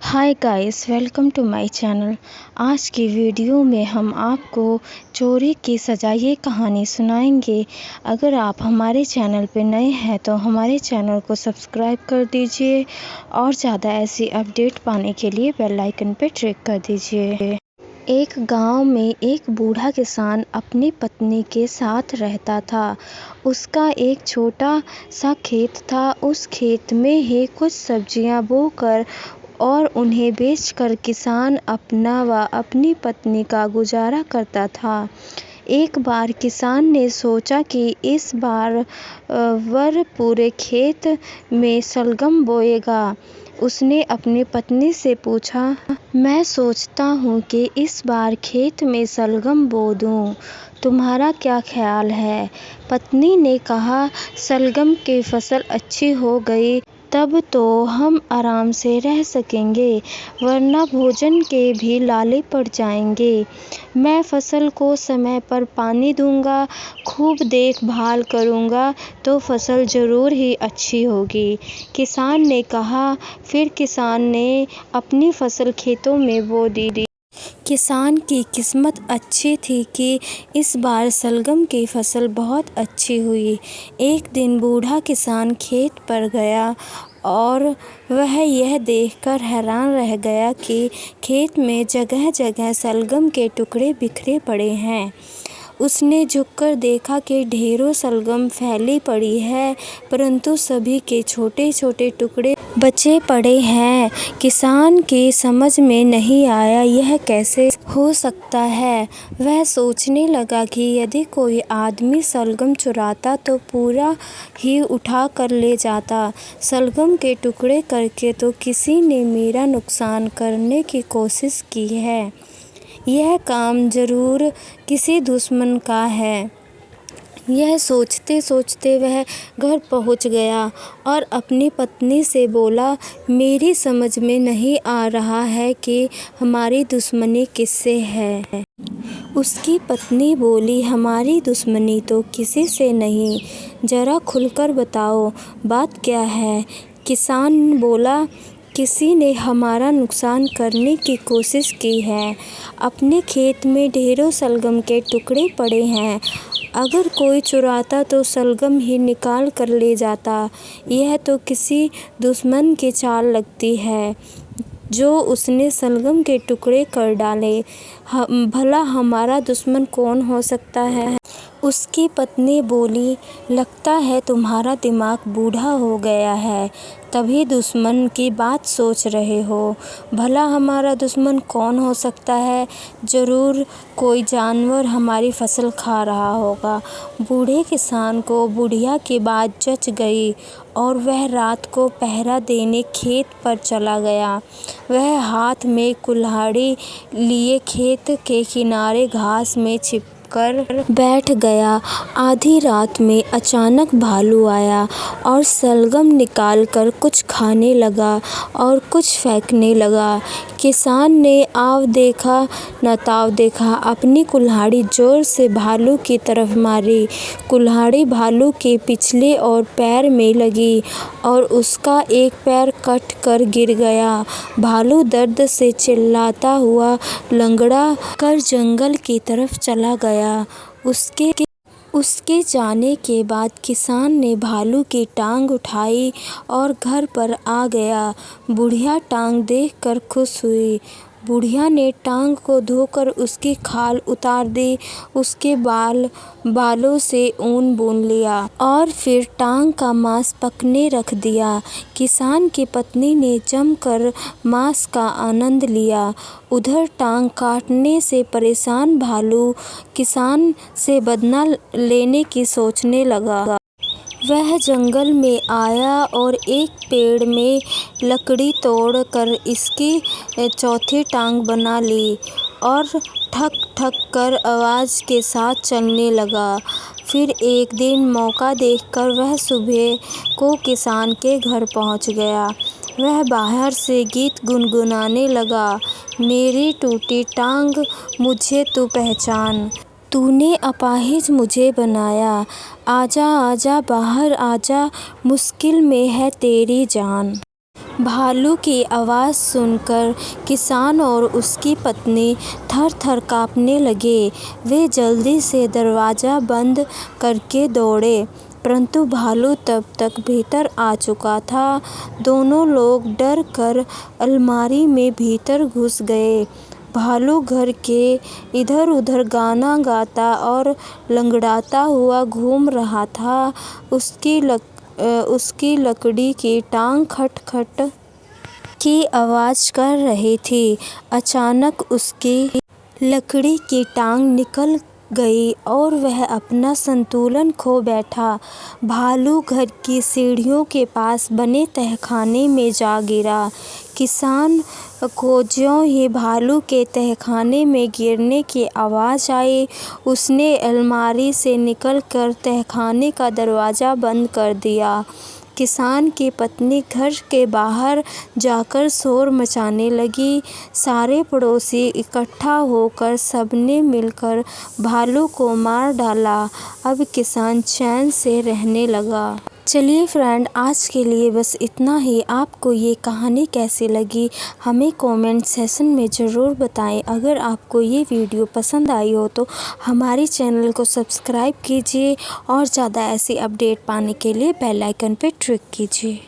Hi guys, welcome to my channel. आज की video में हम आपको चोरी की सज़ा ये कहानी सुनाएंगे। अगर आप हमारे चैनल पे नए हैं तो हमारे चैनल को सब्सक्राइब कर दीजिए और ज़्यादा ऐसी अपडेट पाने के लिए बेल आइकन पे क्लिक कर दीजिए। एक गांव में एक बूढ़ा किसान अपनी पत्नी के साथ रहता था। उसका एक छोटा सा खेत था। उस खेत में ही कुछ सब्जियां बोकर और उन्हें बेचकर किसान अपना व अपनी पत्नी का गुजारा करता था। एक बार किसान ने सोचा कि इस बार वह पूरे खेत में शलगम बोएगा। उसने अपनी पत्नी से पूछा, मैं सोचता हूँ कि इस बार खेत में शलगम बो दूँ, तुम्हारा क्या ख्याल है? पत्नी ने कहा, शलगम की फसल अच्छी हो गई तब तो हम आराम से रह सकेंगे, वरना भोजन के भी लाले पड़ जाएंगे। मैं फसल को समय पर पानी दूंगा, खूब देखभाल करूंगा तो फसल ज़रूर ही अच्छी होगी, किसान ने कहा। फिर किसान ने अपनी फसल खेतों में बो दी। किसान की किस्मत अच्छी थी कि इस बार शलगम की फसल बहुत अच्छी हुई। एक दिन बूढ़ा किसान खेत पर गया और वह यह देखकर हैरान रह गया कि खेत में जगह जगह शलगम के टुकड़े बिखरे पड़े हैं। उसने झुककर देखा कि ढेरों शलगम फैली पड़ी है, परंतु सभी के छोटे छोटे टुकड़े बचे पड़े हैं। किसान की समझ में नहीं आया यह कैसे हो सकता है। वह सोचने लगा कि यदि कोई आदमी शलगम चुराता तो पूरा ही उठा कर ले जाता। शलगम के टुकड़े करके तो किसी ने मेरा नुकसान करने की कोशिश की है। यह काम जरूर किसी दुश्मन का है। यह सोचते सोचते वह घर पहुंच गया और अपनी पत्नी से बोला, मेरी समझ में नहीं आ रहा है कि हमारी दुश्मनी किससे है। उसकी पत्नी बोली, हमारी दुश्मनी तो किसी से नहीं, जरा खुलकर बताओ बात क्या है। किसान बोला, किसी ने हमारा नुकसान करने की कोशिश की है। अपने खेत में ढेरों शलगम के टुकड़े पड़े हैं। अगर कोई चुराता तो शलगम ही निकाल कर ले जाता। यह तो किसी दुश्मन की चाल लगती है जो उसने शलगम के टुकड़े कर डाले। भला हमारा दुश्मन कौन हो सकता है? उसकी पत्नी बोली, लगता है तुम्हारा दिमाग बूढ़ा हो गया है, तभी दुश्मन की बात सोच रहे हो। भला हमारा दुश्मन कौन हो सकता है? ज़रूर कोई जानवर हमारी फसल खा रहा होगा। बूढ़े किसान को बुढ़िया की बात जच गई और वह रात को पहरा देने खेत पर चला गया। वह हाथ में कुल्हाड़ी लिए खेत के किनारे घास में छिपकर बैठ गया। आधी रात में अचानक भालू आया और शलगम निकालकर कुछ खाने लगा और कुछ फेंकने लगा। किसान ने आव देखा न ताव देखा, अपनी कुल्हाड़ी जोर से भालू की तरफ मारी। कुल्हाड़ी भालू के पिछले और पैर में लगी और उसका एक पैर कट कर गिर गया। भालू दर्द से चिल्लाता हुआ लंगड़ा कर जंगल की तरफ चला गया। उसके जाने के बाद किसान ने भालू की टांग उठाई और घर पर आ गया। बुढ़िया टांग देखकर खुश हुई। बुढ़िया ने टांग को धोकर उसकी खाल उतार दी, उसके बालों से ऊन बुन लिया और फिर टांग का मांस पकने रख दिया। किसान की पत्नी ने जमकर मांस का आनंद लिया। उधर टांग काटने से परेशान भालू किसान से बदला लेने की सोचने लगा। वह जंगल में आया और एक पेड़ में लकड़ी तोड़कर इसकी चौथी टांग बना ली और ठक ठक कर आवाज़ के साथ चलने लगा। फिर एक दिन मौका देखकर वह सुबह को किसान के घर पहुंच गया। वह बाहर से गीत गुनगुनाने लगा, मेरी टूटी टांग मुझे तू पहचान, तूने अपाहिज मुझे बनाया, आजा आजा बाहर आजा, मुश्किल में है तेरी जान। भालू की आवाज़ सुनकर किसान और उसकी पत्नी थर-थर काँपने लगे। वे जल्दी से दरवाज़ा बंद करके दौड़े, परंतु भालू तब तक भीतर आ चुका था। दोनों लोग डर कर अलमारी में भीतर घुस गए। भालू घर के इधर-उधर गाना गाता और लंगड़ाता हुआ घूम रहा था। उसकी लकड़ी की टांग खट-खट की आवाज़ कर रही थी। अचानक उसकी लकड़ी की टांग निकल गई और वह अपना संतुलन खो बैठा। भालू घर की सीढ़ियों के पास बने तहखाने में जा गिरा। किसान को ज्यों ही भालू के तहखाने में गिरने की आवाज़ आई, उसने अलमारी से निकलकर तहखाने का दरवाज़ा बंद कर दिया। किसान की पत्नी घर के बाहर जाकर शोर मचाने लगी। सारे पड़ोसी इकट्ठा होकर सबने मिलकर भालू को मार डाला। अब किसान चैन से रहने लगा। चलिए फ्रेंड, आज के लिए बस इतना ही। आपको ये कहानी कैसी लगी हमें कमेंट सेक्शन में ज़रूर बताएं। अगर आपको ये वीडियो पसंद आई हो तो हमारे चैनल को सब्सक्राइब कीजिए और ज़्यादा ऐसी अपडेट पाने के लिए बेल आइकन पर क्लिक कीजिए।